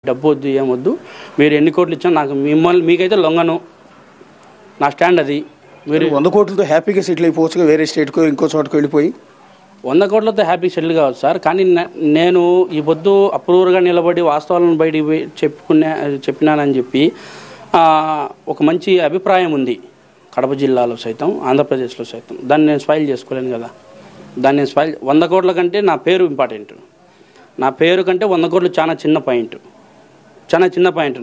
డబ్బు వద్దు ఏమొద్దు, మీరు ఎన్ని కోట్లు ఇచ్చినా నాకు మీకైతే లొంగను, నా స్టాండ్ అది. మీరు 100 కోట్లతో హ్యాపీగా సెటిల్ అయిపోవచ్చు, వేరే స్టేట్కో ఇంకో చోటుకు వెళ్ళిపోయి. 100 కోట్లతో హ్యాపీ సెటిల్ కావచ్చు సార్, కానీ నేను ఈ పొద్దు అప్రూవర్గా నిలబడి వాస్తవాలను బయటికి చెప్పినానని చెప్పి ఒక మంచి అభిప్రాయం ఉంది కడప జిల్లాలో సైతం, ఆంధ్రప్రదేశ్లో సైతం. దాన్ని నేను స్పాయిల్ చేసుకోలేను కదా. దాన్ని నేను 100 కోట్ల కంటే నా పేరు ఇంపార్టెంట్. నా పేరు కంటే 100 కోట్లు చాలా చిన్న పాయింట్, చాలా చిన్న పాయింట్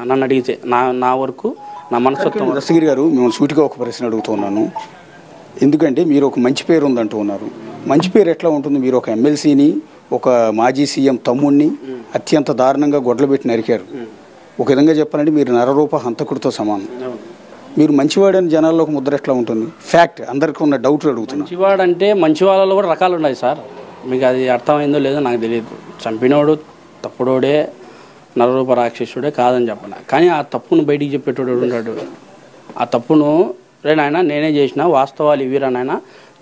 నన్ను అడిగితే. నా వరకు నా మనస్తత్వం. దస్తగిరి గారు, మేము సూటిగా ఒక ప్రశ్న అడుగుతున్నాను. ఎందుకంటే మీరు ఒక మంచి పేరు ఉందంటూ ఉన్నారు. మంచి పేరు ఎట్లా ఉంటుంది? మీరు ఒక ఎమ్మెల్సీని, ఒక మాజీ సీఎం తమ్ముడిని అత్యంత దారుణంగా గొడ్లు పెట్టి నరికారు. ఒక విధంగా చెప్పాలంటే మీరు నరరూప హంతకుడితో సమానం. మీరు మంచివాడని జనాల్లో ఒక ముద్ర ఎట్లా ఉంటుంది? ఫ్యాక్ట్, అందరికీ ఉన్న డౌట్ అడుగుతున్నా. మంచివాడంటే మంచి వాళ్ళలో కూడా రకాలు ఉన్నాయి సార్. మీకు అది అర్థమైందో లేదో నాకు తెలియదు. చంపినోడు తప్పుడోడే, నరరూప రాక్షసుడే కాదని చెప్పను. కానీ ఆ తప్పును బయటికి చెప్పేటోడు ఉంటాడు. ఆ తప్పును రే నాయన నేనే చేసిన, వాస్తవాలు ఇవిరా నాయన,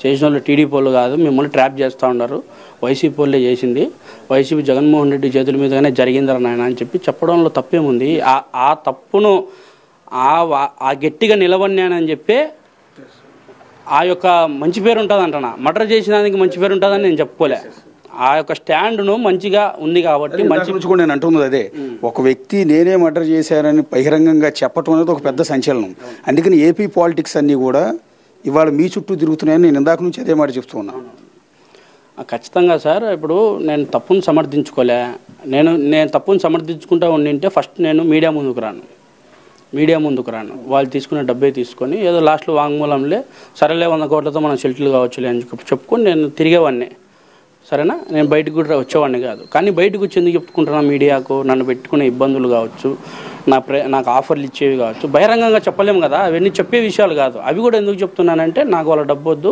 చేసిన వాళ్ళు టీడీపీ వాళ్ళు కాదు, మిమ్మల్ని ట్రాప్ చేస్తూ ఉన్నారు, వైసీపీ వాళ్ళే చేసింది, వైసీపీ జగన్మోహన్ రెడ్డి చేతుల మీదగానే జరిగిందరా నాయన అని చెప్పి చెప్పడంలో తప్పేముంది? ఆ తప్పును ఆ గట్టిగా నిలబడినానని చెప్పి ఆ యొక్క మంచి పేరు ఉంటుంది అంటనా. మర్డర్ చేసిన దానికి మంచి పేరు ఉంటుందని నేను చెప్పుకోలే. ఆ యొక్క స్టాండ్ను మంచిగా ఉంది కాబట్టి మంచి నుంచి కూడా నేను అంటున్నది అదే. ఒక వ్యక్తి నేనే మర్డర్ చేశారని బహిరంగంగా చెప్పడం అనేది ఒక పెద్ద సంచలనం. అందుకని ఏపీ పాలిటిక్స్ అన్నీ కూడా ఇవాళ మీ చుట్టూ తిరుగుతున్నాయని నేను ఇందాక నుంచి అదే మాట చెప్తూ ఉన్నాను. ఖచ్చితంగా సార్. ఇప్పుడు నేను తప్పును సమర్థించుకోలే. నేను తప్పును సమర్థించుకుంటూ ఉండింటే ఫస్ట్ నేను మీడియా ముందుకు రాను. వాళ్ళు తీసుకునే డబ్బే తీసుకొని ఏదో లాస్ట్లో వాంగ్మూలంలే సరేలే 100 కోట్లతో మనం సెటిల్ కావచ్చులే అని చెప్పుకొని నేను తిరిగేవాడిని. సరేనా? నేను బయటకు కూడా వచ్చేవాడిని కాదు. కానీ బయటకు వచ్చి ఎందుకు చెప్పుకుంటున్నా మీడియాకు? నన్ను పెట్టుకునే ఇబ్బందులు కావచ్చు, నాకు ఆఫర్లు ఇచ్చేవి కావచ్చు, బహిరంగంగా చెప్పలేము కదా. అవన్నీ చెప్పే విషయాలు కాదు. అవి కూడా ఎందుకు చెప్తున్నానంటే నాకు వాళ్ళ డబ్బు వద్దు,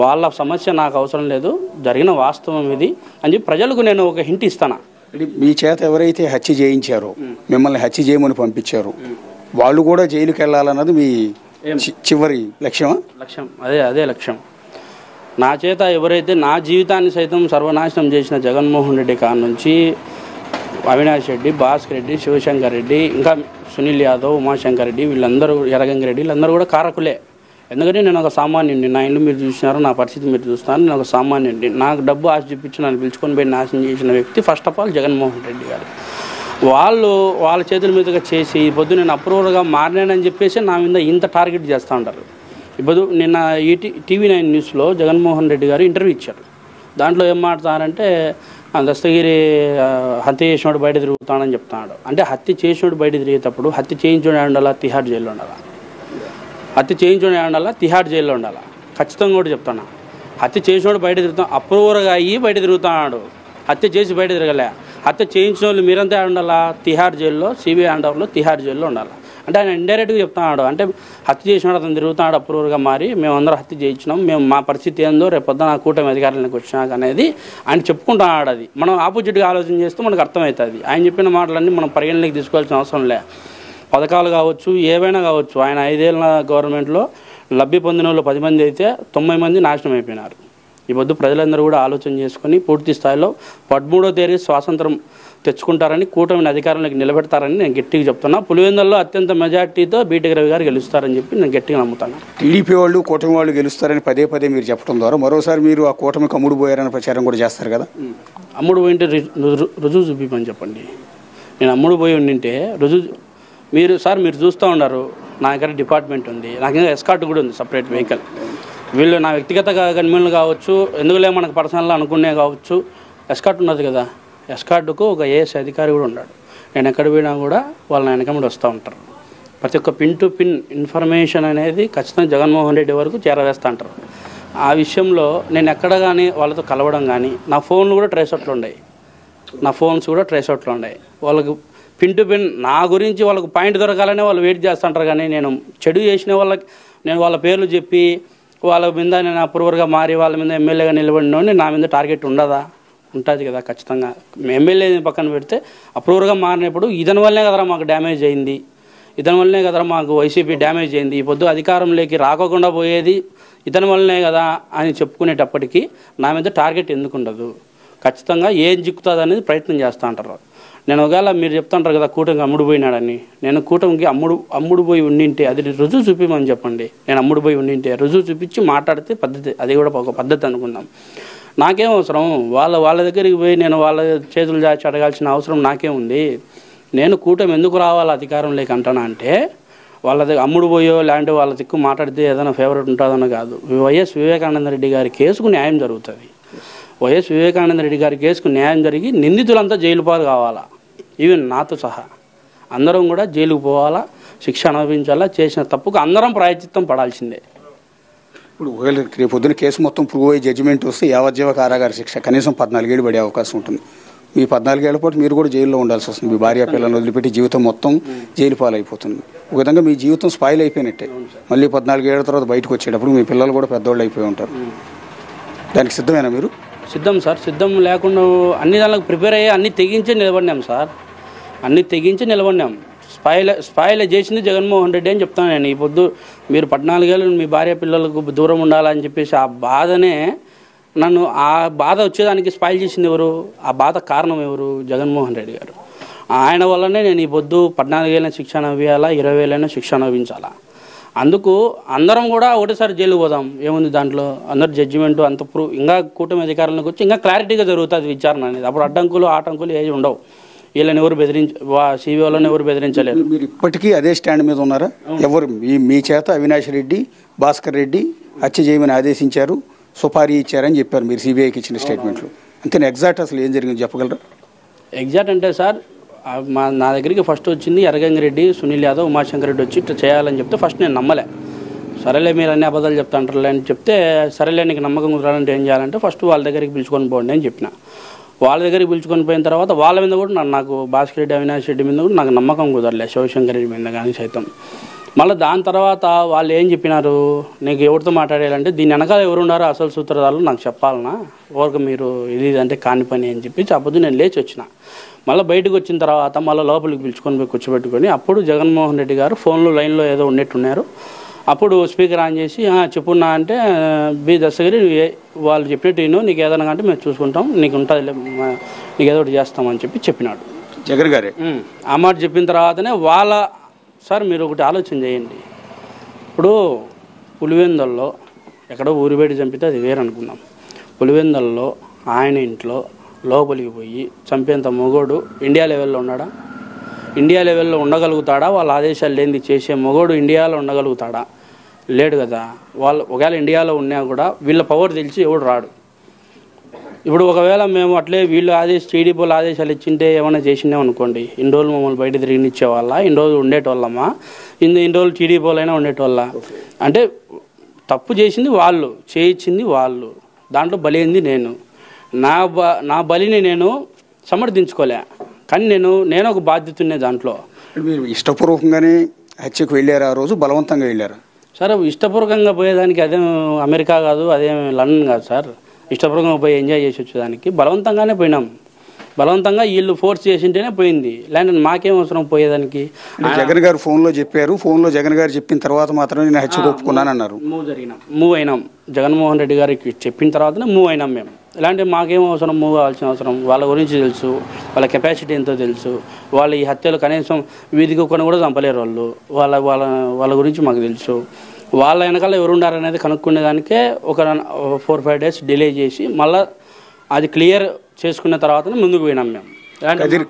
వాళ్ళ సమస్య నాకు అవసరం లేదు, జరిగిన వాస్తవం ఇది అని చెప్పి ప్రజలకు నేను ఒక హింట్ ఇస్తాను. మీ చేత ఎవరైతే హత్య చేయించారో, మిమ్మల్ని హత్య చేయమని పంపించారు, వాళ్ళు కూడా జైలుకి వెళ్ళాలన్నది మీ చివరి లక్ష్యమా? అదే లక్ష్యం. నా చేత ఎవరైతే నా జీవితాన్ని సైతం సర్వనాశనం చేసిన జగన్మోహన్ రెడ్డి కాడ నుంచి అవినాష్ రెడ్డి, భాస్కర్ రెడ్డి, శివశంకర్ రెడ్డి, ఇంకా సునీల్ యాదవ్, ఉమాశంకర్ రెడ్డి, వీళ్ళందరూ, ఎర్రగంగిరెడ్డి, వీళ్ళందరూ కూడా కారకులే. ఎందుకంటే నేను ఒక సామాన్యుడిని. నా ఇల్లు మీరు చూసినారు, నా పరిస్థితి మీరు చూస్తున్నారు. నేను ఒక సామాన్యుడిని. నాకు డబ్బు ఆశ చూపించి నన్ను పిలుచుకొని పోయి నాశనం చేసిన వ్యక్తి first of all Jaganmohan Reddy గారు. వాళ్ళ చేతుల మీదుగా చేసి పొద్దు నేను అప్రూవర్గా మారినానని చెప్పేసి నా మీద ఇంత టార్గెట్ చేస్తూ ఉంటారు. ఇప్పుడు నిన్న TV9 న్యూస్లో జగన్మోహన్ రెడ్డి గారు ఇంటర్వ్యూ ఇచ్చారు. దాంట్లో ఏం మాట్లాడారంటే దస్తగిరి హత్య చేసినోడు బయట తిరుగుతాడని చెప్తున్నాడు. అంటే హత్య చేసినోడు బయట తిరిగేటప్పుడు హత్య చేయించుకునే ఉండాలా, తిహార్ జైల్లో ఉండాలా? హత్య చేయించుకునే ఉండాలా, తిహార్ జైల్లో ఉండాలా? ఖచ్చితంగా కూడా చెప్తున్నా. హత్య చేసినోడు బయట తిరుగుతాం, అప్రూవర్గా అయ్యి బయట తిరుగుతున్నాడు. హత్య చేసి బయట తిరగలే. హత్య చేయించిన వాళ్ళు మీరంతా ఉండాలా? తిహార్ జైల్లో, CBI అండర్లో తిహార్ జైల్లో ఉండాలి. అంటే ఆయన ఇండైరెక్ట్గా చెప్తున్నాడు. అంటే హత్య చేసినాడు, అతను తిరుగుతున్నాడు అప్రూవర్గా మారి, మేమందరం హత్య చేయించినాం, మా పరిస్థితి ఏందో రేపు పొద్దున కూటమి అధికారులకు వచ్చినాక అనేది ఆయన చెప్పుకుంటున్నాడు. అది మనం ఆపోజిట్గా ఆలోచన చేస్తే మనకు అర్థమవుతుంది. ఆయన చెప్పిన మాటలన్నీ మనం పరిగణలోకి తీసుకోవాల్సిన అవసరం లే. పథకాలు కావచ్చు, ఏవైనా కావచ్చు. ఆయన 5 ఏళ్ళ గవర్నమెంట్లో లబ్ధి పొందిన వాళ్ళు 10 మంది అయితే 90 మంది నాశనం అయిపోయినారు. ఈ పొద్దు ప్రజలందరూ కూడా ఆలోచన చేసుకొని పూర్తి స్థాయిలో 13వ తేదీ స్వాతంత్రం తెచ్చుకుంటారని, కూటమిని అధికారంలోకి నిలబెడతారని నేను గట్టిగా చెప్తున్నా. పులివెందుల్లో అత్యంత మెజార్టీతో బీటెక్ రవి గారు గెలుస్తారని చెప్పి నేను గట్టిగా నమ్ముతాను. టీడీపీ వాళ్ళు, కూటమి వాళ్ళు గెలుస్తారని పదే మీరు చెప్పడం ద్వారా మరోసారి మీరు ఆ కూటమికి అమ్ముడు పోయారని ప్రచారం కూడా చేస్తారు కదా. అమ్ముడు పోయింటే రుజువు చూపిమని చెప్పండి. నేను అమ్ముడు పోయి ఉండింటే రుజువు మీరు చూస్తూ ఉన్నారు. నా దగ్గర డిపార్ట్మెంట్ ఉంది, నాకు ఇంకా ఎస్కార్ట్ కూడా ఉంది, సపరేట్ వెహికల్. వీళ్ళు నా వ్యక్తిగత గన్మెన్లు కావచ్చు, ఎందుకులే మనకు పర్సనల్ అనుకునే కావచ్చు, ఎస్కార్ట్ ఉన్నది కదా. ఎస్కార్ట్కు ఒక AS అధికారి కూడా ఉన్నాడు. నేను ఎక్కడ పోయినా కూడా వాళ్ళని వెనకముడి వస్తూ ఉంటారు. ప్రతి ఒక్క పిన్ టు పిన్ ఇన్ఫర్మేషన్ అనేది ఖచ్చితంగా జగన్మోహన్ రెడ్డి వరకు చేరవేస్తూ ఉంటారు. ఆ విషయంలో నేను ఎక్కడ కానీ వాళ్ళతో కలవడం కానీ, నా ఫోన్లు కూడా ట్రేస్అవుట్లు ఉన్నాయి. వాళ్ళకు పిన్ టు పిన్ నా గురించి వాళ్ళకు పాయింట్ దొరకాలనే వాళ్ళు వెయిట్ చేస్తుంటారు. కానీ నేను చెడు చేసిన వాళ్ళకి నేను వాళ్ళ పేర్లు చెప్పి వాళ్ళ మీద నేను అప్రూవర్గా మారి వాళ్ళ మీద ఎమ్మెల్యేగా నిలబడినోని నా మీద టార్గెట్ ఉంటుంది కదా. ఖచ్చితంగా ఎమ్మెల్యే పక్కన పెడితే అప్రూవర్గా మారినప్పుడు ఇతని వల్లనే కదరా మాకు డ్యామేజ్ అయింది, ఇతని వల్లనే కదరా మాకు వైసీపీ డ్యామేజ్ అయింది, ఈ పొద్దు అధికారంలోకి రాకోకుండా పోయేది ఇతని వల్లనే కదా అని చెప్పుకునేటప్పటికీ నా మీద టార్గెట్ ఎందుకు ఉండదు? ఖచ్చితంగా ఏం జిక్కుతుంది అనేది ప్రయత్నం చేస్తూ ఉంటారు. నేను ఒకవేళ మీరు చెప్తుంటారు కదా కూటమికి అమ్ముడు పోయినాడని, నేను కూటమికి అమ్ముడు పోయి ఉండింటే అది రుజువు చూపిమని చెప్పండి. నేను అమ్ముడు పోయి ఉండింటే రుజువు చూపించి మాట్లాడితే పద్ధతి, అది కూడా ఒక పద్ధతి అనుకుందాం. నాకేం అవసరం వాళ్ళ దగ్గరికి పోయి నేను వాళ్ళ చేతులు చాచి అడగాల్సిన అవసరం నాకేముంది? నేను కూటమి ఎందుకు రావాలి అధికారంలోకి అంటానా అంటే, వాళ్ళ దగ్గర అమ్ముడు పోయో లేదంటే వాళ్ళ దిక్కు మాట్లాడితే ఏదైనా ఫేవరెట్ ఉంటుందనో కాదు. వైఎస్ వివేకానంద రెడ్డి గారి కేసుకు న్యాయం జరుగుతుంది. వైఎస్ వివేకానంద రెడ్డి గారి కేసుకు న్యాయం జరిగి నిందితులంతా జైలు పాలు కావాలా, ఈవెన్ నాతో సహా అందరం కూడా జైలుకు పోవాలా, శిక్ష అనుభవించాలా, చేసిన తప్పుకు అందరం ప్రాయశ్చిత్తం పడాల్సిందే. ఇప్పుడు ఒకవేళ రేపు పొద్దున కేసు మొత్తం ప్రూవ్ అయ్యి జడ్జిమెంట్ వస్తే యావజ్జీవ కారాగార శిక్ష కనీసం 14 ఏళ్ళు పడే అవకాశం ఉంటుంది. మీ 14 ఏళ్ల పాటు మీరు కూడా జైల్లో ఉండాల్సి వస్తుంది. మీ భార్య పిల్లలను వదిలిపెట్టి జీవితం మొత్తం జైలు పాలైపోతుంది. ఒక విధంగా మీ జీవితం స్పాయిల్ అయిపోయినట్టే. మళ్ళీ 14 ఏళ్ల తర్వాత బయటకు వచ్చేటప్పుడు మీ పిల్లలు కూడా పెద్దవాళ్ళు అయిపోయి ఉంటారు. దానికి సిద్ధమేనా మీరు? సిద్ధం సార్. సిద్ధం లేకుండా అన్ని దానికి ప్రిపేర్ అయ్యి అన్నీ తెగించే నిలబడినాం సార్. అన్నీ తెగించి నిలబడినాం. స్పాయిల్ చేసింది జగన్మోహన్ రెడ్డి అని చెప్తాను నేను. ఈ పొద్దు మీరు 14 ఏళ్ళు మీ భార్య పిల్లలకు దూరం ఉండాలని చెప్పేసి ఆ బాధనే, నన్ను ఆ బాధ వచ్చేదానికి స్పాయిల్ చేసింది ఎవరు? ఆ బాధ కారణం ఎవరు? జగన్మోహన్ రెడ్డి గారు. ఆయన వల్లనే నేను ఈ పొద్దు 14 ఏళ్ళ శిక్ష అనుభవించాలా, 20 ఏళ్ళైనా శిక్ష అనుభవించాలా. అందుకు అందరం కూడా ఒకటేసారి జైలు పోదాం, ఏముంది దాంట్లో? అందరు జడ్జిమెంట్ అంత ఇంకా కూటమి అధికారంలోకి వచ్చి ఇంకా క్లారిటీగా జరుగుతుంది విచారణ అనేది. అప్పుడు అడ్డంకులు ఆటంకులు ఏవి ఉండవు. వీళ్ళని ఎవరు సిబిఐ వాళ్ళని ఎవరు బెదిరించలేరు. మీరు ఇప్పటికీ అదే స్టాండ్ మీద ఉన్నారా? ఎవరు మీ చేత అవినాష్ రెడ్డి, భాస్కర్ రెడ్డి హత్య చేయమని ఆదేశించారు, సుపారీ ఇచ్చారని చెప్పారు మీరు సిబిఐకి ఇచ్చిన స్టేట్మెంట్లో. అంతే ఎగ్జాక్ట్ అసలు ఏం జరిగింది చెప్పగలరా? ఎగ్జాక్ట్ అంటే సార్, నా దగ్గరికి ఫస్ట్ వచ్చింది ఎర్రగంగిరెడ్డి, సునీల్ యాదవ్, ఉమాశంకర్ రెడ్డి వచ్చి ఇట్లా చేయాలని చెప్తే ఫస్ట్ నేను నమ్మలే. సరేలే మీరు అన్ని అబద్ధాలు చెప్తా అంటారులే అని చెప్తే, సరేలే నీకు నమ్మకం కుదరాలంటే ఏం చేయాలంటే ఫస్ట్ వాళ్ళ దగ్గరికి పిలుచుకొని పోండి అని చెప్పిన. వాళ్ళ దగ్గరికి పిలుచుకొని పోయిన తర్వాత వాళ్ళ మీద కూడా నాకు భాస్కర్ రెడ్డి, అవినాష్ రెడ్డి మీద కూడా నాకు నమ్మకం కుదరలే, శివశంకర్ రెడ్డి మీద కానీ సైతం. మళ్ళీ దాని తర్వాత వాళ్ళు ఏం చెప్పినారు, నీకు ఎవరితో మాట్లాడాలంటే దీని వెనకాల ఎవరు ఉన్నారో అసలు సూత్రధారులు నాకు చెప్పాలన్నా, ఎవరికి మీరు ఇది అంటే కాని పని అని చెప్పి చెప్పొద్దు. నేను లేచి వచ్చిన. మళ్ళీ బయటకు వచ్చిన తర్వాత మళ్ళీ లోపలికి పిలుచుకొని పోయి కూర్చోబెట్టుకొని అప్పుడు జగన్మోహన్ రెడ్డి గారు ఫోన్లో లైన్లో ఏదో ఉన్నట్టున్నారు. అప్పుడు స్పీకర్ ఆన్ చేసి చెప్పున్నా అంటే, బి దస్తగిరి వాళ్ళు చెప్పినట్టు నీకు ఏదైనా అంటే మేము చూసుకుంటాం, నీకు ఉంటుంది, నీకు ఏదో ఒకటి చేస్తామని చెప్పినాడు జగన్ గారే. ఆ మాట చెప్పిన తర్వాతనే సార్ మీరు ఒకటి ఆలోచన చేయండి. ఇప్పుడు పులివెందుల్లో ఎక్కడో ఊరి బయట చంపితే అది వేరు అనుకుందాం. పులివెందుల్లో ఆయన ఇంట్లో లోపలికి పోయి చంపేంత మొగోడు ఇండియా లెవెల్లో ఉన్నాడా? ఇండియా లెవెల్లో ఉండగలుగుతాడా? వాళ్ళ ఆదేశాలు లేనిది చేసే మొగోడు ఇండియాలో ఉండగలుగుతాడా? లేడు కదా. వాళ్ళు ఒకవేళ ఇండియాలో ఉన్నా కూడా వీళ్ళ పవర్ తెలిసి ఎవడు రాడు. ఇప్పుడు ఒకవేళ మేము అట్లే వీళ్ళు టీడీపీ వాళ్ళు ఆదేశాలు ఇచ్చింటే ఏమైనా చేసిండే అనుకోండి, ఇన్ని రోజులు మమ్మల్ని బయట తిరిగినిచ్చేవాళ్ళ, ఇన్ని రోజులు ఉండేటోళ్ళమ్మా, ఇన్ని రోజులు టీడీపీ వాళ్ళైనా ఉండేటోళ్ళ అంటే తప్పు చేసింది వాళ్ళు, చేయించింది వాళ్ళు, దాంట్లో బలైంది నేను. నా బలిని నేను సమర్థించుకోలే, కానీ నేను ఒక బాధ్యత ఉన్నే దాంట్లో. మీరు ఇష్టపూర్వకంగానే హత్యకు వెళ్ళారు, ఆ రోజు బలవంతంగా వెళ్ళారు? సార్ ఇష్టపూర్వకంగా పోయేదానికి అదేం అమెరికా కాదు, అదేం లండన్ కాదు సార్. ఇష్టపూర్వకంగా పోయి ఎంజాయ్ చేసి వచ్చేదానికి బలవంతంగానే పోయినాం. బలవంతంగా వీళ్ళు ఫోర్స్ చేసింటేనే పోయింది, లేదంటే మాకేం అవసరం పోయేదానికి. జగన్ గారు ఫోన్లో చెప్పారు, ఫోన్లో జగన్ గారు చెప్పిన తర్వాత మాత్రమే నేను హత్య ఒప్పుకున్నాను అన్నారు. మూవ్ అయినాం. జగన్మోహన్ రెడ్డి గారికి చెప్పిన తర్వాతనే మూవ్ అయినాం మేము. ఇలాంటి మాకేం అవసరం మూవ్ అవ్వాల్సిన అవసరం? వాళ్ళ గురించి తెలుసు, వాళ్ళ కెపాసిటీ ఎంతో తెలుసు. వాళ్ళు ఈ హత్యలు కనీసం వీధికి ఒక్కని కూడా చంపలేరు వాళ్ళు. వాళ్ళ గురించి మాకు తెలుసు. వాళ్ళ వెనకాల ఎవరు ఉండారనేది కనుక్కునేదానికే ఒక 4-5 డేస్ డిలే చేసి మళ్ళీ అది క్లియర్ చేసుకున్న తర్వాతనే ముందుకు పోయినాం మేము.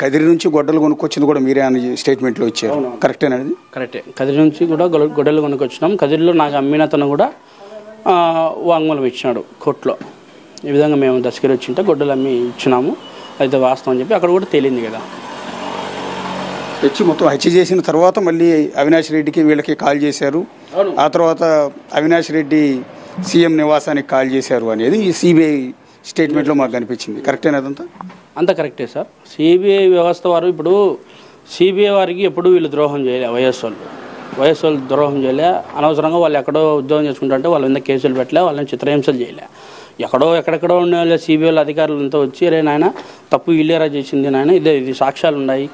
కదిరి నుంచి గొడ్డలు కొనుక్కొచ్చింది కూడా మీరే అని స్టేట్మెంట్లో ఇచ్చారు, కరెక్టేనండి? కరెక్టే. కదిరి నుంచి కూడా గొడ్డలు కొనుక్కొచ్చినాం. కదిరిలో నాకు అమ్మినతను కూడా వాంగ్మూలం ఇచ్చినాడు కోర్టులో. ఈ విధంగా మేము దశగిరి వచ్చింటే గొడ్డలు అమ్మి ఇచ్చినాము, అయితే వాస్తవం అని చెప్పి అక్కడ కూడా తేలింది కదా. తెచ్చి మొత్తం హత్య చేసిన తర్వాత మళ్ళీ అవినాష్ రెడ్డికి వీళ్ళకి కాల్ చేశారు. ఆ తర్వాత అవినాష్ రెడ్డి సీఎం నివాసానికి కాల్ చేశారు అనేది ఈ సిబిఐ స్టేట్మెంట్లో మాకు కనిపించింది. కరెక్టేనా? అంత కరెక్టే సార్. సిబిఐ వ్యవస్థ వారు ఇప్పుడు సిబిఐ వారికి ఎప్పుడు వీళ్ళు ద్రోహం చేయలే, వైఎస్ వాళ్ళు ద్రోహం చేయలే. అనవసరంగా వాళ్ళు ఎక్కడో ఉద్యోగం చేసుకుంటుంటే వాళ్ళ మీద కేసులు పెట్టలే, వాళ్ళని చిత్రహింసలు చేయలే. ఎక్కడెక్కడో ఉన్న వాళ్ళ సిబిఐ అధికారులంతా వచ్చి రే నాయన తప్పు వీళ్ళేరా చేసింది నాయన, ఇది సాక్ష్యాలు ఉన్నాయి,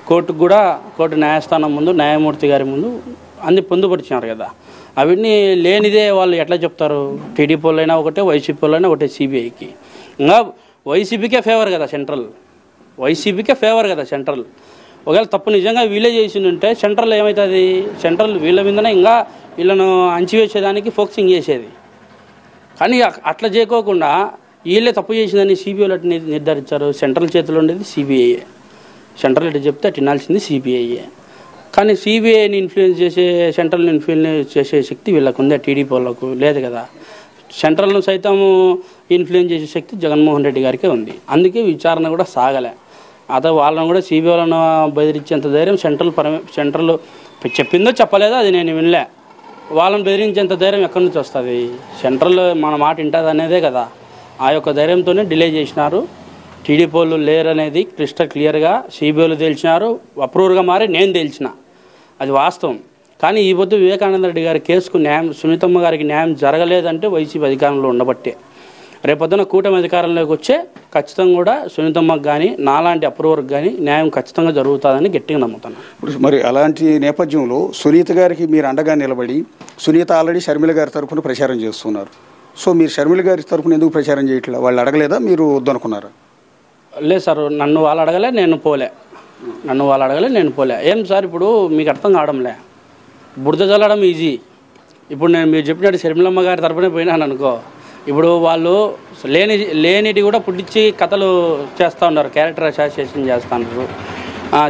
కోర్టు న్యాయస్థానం ముందు న్యాయమూర్తి గారి ముందు అన్ని పొందుపరిచినారు కదా. అవన్నీ లేనిదే వాళ్ళు ఎట్లా చెప్తారు? టీడీపీ వాళ్ళైనా ఒకటే, వైసీపీ వాళ్ళైనా ఒకటే సిబిఐకి. ఇంకా వైసీపీకే ఫేవర్ కదా సెంట్రల్. వైసీపీకే ఫేవర్ కదా సెంట్రల్. ఒకవేళ తప్పు నిజంగా వీళ్ళే చేసి ఉంటే సెంట్రల్ ఏమవుతుంది, సెంట్రల్ వీళ్ళ మీదనే ఇంకా వీళ్ళను అంచివేసేదానికి ఫోకసింగ్ చేసేది. కానీ అట్లా చేయకోకుండా వీళ్ళే తప్పు చేసిందని సిబిఐలో నిర్ధారించారు. సెంట్రల్ చేతిలో ఉండేది సిబిఐఏ, సెంట్రల్ ఎటు చెప్తే అటు వినాల్సింది సిబిఐఏ. కానీ సిబిఐని ఇన్ఫ్లుయెన్స్ చేసే, సెంట్రల్ని ఇన్ఫ్లుయెన్స్ చేసే శక్తి వీళ్ళకు ఉందే, టీడీపీ వాళ్ళకు లేదు కదా. సెంట్రల్ను సైతం ఇన్ఫ్లుయెన్స్ చేసే శక్తి జగన్మోహన్ రెడ్డి గారికే ఉంది. అందుకే విచారణ కూడా సాగలే. అదే వాళ్ళని కూడా సిబిఐలను బెదిరించేంత ధైర్యం సెంట్రల్ చెప్పిందో చెప్పలేదో అది నేను వినలే. వాళ్ళని బెదిరించేంత ధైర్యం ఎక్కడి నుంచి వస్తుంది? సెంట్రల్ మన మాట వింటుంది అనేదే కదా. ఆ యొక్క ధైర్యంతోనే డిలే చేసినారు. టీడీపీ వాళ్ళు లేరు అనేది క్రిస్టల్ క్లియర్గా సిబిఐలు తేల్చినారు. అప్రూవర్గా మారి నేను తేల్చిన, అది వాస్తవం. కానీ ఈ పొద్దు వివేకానంద రెడ్డి గారి కేసుకు న్యాయం, సునీతమ్మ గారికి న్యాయం జరగలేదంటే వైసీపీ అధికారంలో ఉండబట్టే. రేపొద్దున కూటమి అధికారంలోకి వచ్చే ఖచ్చితంగా కూడా సునీతమ్మకు కానీ నాలాంటి అప్రూవర్కి కానీ న్యాయం ఖచ్చితంగా జరుగుతుందని గట్టిగా నమ్ముతాను. మరి అలాంటి నేపథ్యంలో సునీత గారికి మీరు అండగా నిలబడి, సునీత ఆల్రెడీ షర్మిల గారి తరఫున ప్రచారం చేస్తున్నారు. సో మీరు షర్మిల గారి తరఫున ఎందుకు ప్రచారం చేయట్లేదు? వాళ్ళు అడగలేదా, మీరు వద్దనుకున్నారా? లేదు సార్, నన్ను వాళ్ళు అడగలే, నేను పోలే. ఏం సార్ ఇప్పుడు మీకు అర్థం కావడంలే. బురద చల్లడం ఈజీ. ఇప్పుడు నేను మీరు చెప్పినట్టు షర్మిలమ్మ గారి తరఫున పోయినాను అనుకో, ఇప్పుడు వాళ్ళు లేనిటి కూడా పుట్టించి కథలు చేస్తూ ఉన్నారు, క్యారెక్టర్ అసోసియేషన్ చేస్తున్నారు.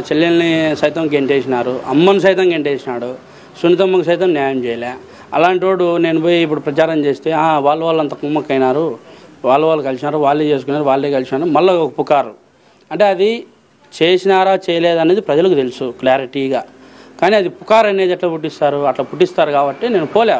చెల్లెల్ని సైతం గెంటేసినారు, అమ్మను సైతం గెంటేసినాడు, సునీతమ్మకు సైతం న్యాయం చేయలే. అలాంటి వాడు నేను పోయి ఇప్పుడు ప్రచారం చేస్తే వాళ్ళంతా కుమ్మక్కైనారు, వాళ్ళు కలిసినారు, వాళ్ళే చేసుకున్నారు, వాళ్ళే కలిసినారు, మళ్ళీ ఒక పుకారు. అంటే అది చేసినారా చేయలేదనేది ప్రజలకు తెలుసు క్లారిటీగా. కానీ అది పుకారు అనేది ఎట్లా పుట్టిస్తారు? అట్లా పుట్టిస్తారు కాబట్టి నేను పోలే.